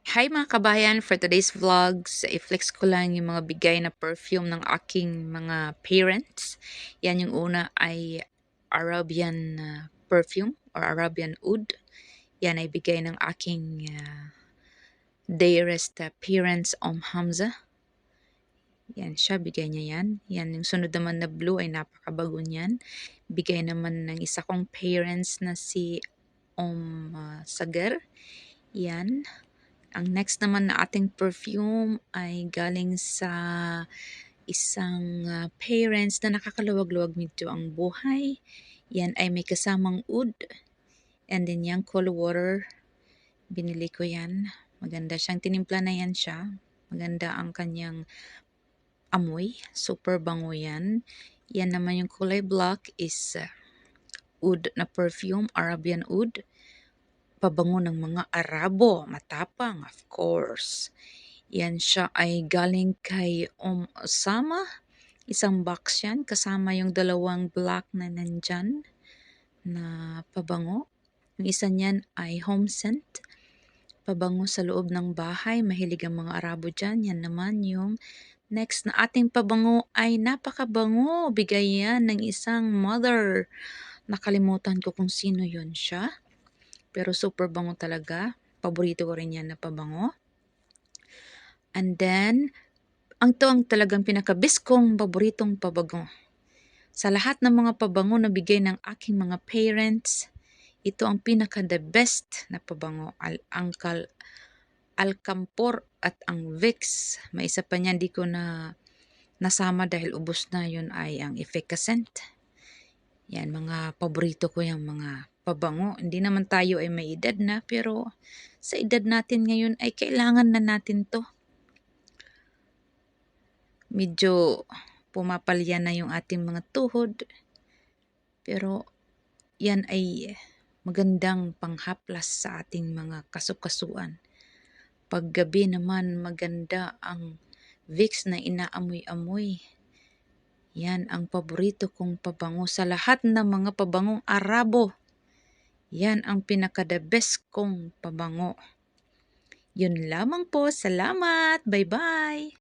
Hi mga kabayan, for today's vlogs, i-flex ko lang yung mga bigay na perfume ng aking mga parents. Yan yung una ay Arabian perfume or Arabian oud. Yan ay bigay ng aking dearest parents, Hamza. Yan siya, bigay niya yan. Yan, yung sunod naman na blue ay napakabago niyan. Bigay naman ng isa kong parents na si Sagar. Yan. Ang next naman na ating perfume ay galing sa isang parents na nakakaluwag-luwag medyo ang buhay. Yan ay may kasamang oud. And then yung cool water. Binili ko yan. Maganda siyang tinimpla na yan siya. Maganda ang kanyang amoy. Super bango yan. Yan naman yung kulay black is oud na perfume. Arabian oud. Pabango ng mga Arabo, matapang, of course. Yan siya ay galing kay Osama. Isang box yan, kasama yung dalawang black na nandyan na pabango. Yung isa niyan ay home scent. Pabango sa loob ng bahay, mahilig ang mga Arabo dyan. Yan naman yung next na ating pabango ay napakabango. Bigay yan ng isang mother. Nakalimutan ko kung sino yun siya. Pero super bango talaga. Paborito ko rin yan na pabango. And then, ang talagang pinaka-best kong paboritong pabango. Sa lahat ng mga pabango na bigay ng aking mga parents, ito ang pinaka-the best na pabango. Ang Alcampor at ang Vicks. May isa pa niyan, di ko na nasama dahil ubos na yun ay ang Efficacent. Yan, mga paborito ko yung mga pabango. Hindi naman tayo ay may edad na, pero sa edad natin ngayon ay kailangan na natin to. Medyo pumapalya na yung ating mga tuhod. Pero yan ay magandang panghaplas sa ating mga kasukasuan. Paggabi naman maganda ang Vicks na inaamoy-amoy. Yan ang paborito kong pabango sa lahat ng mga pabangong Arabo. Yan ang pinaka-the best kong pabango. Yun lamang po. Salamat. Bye-bye.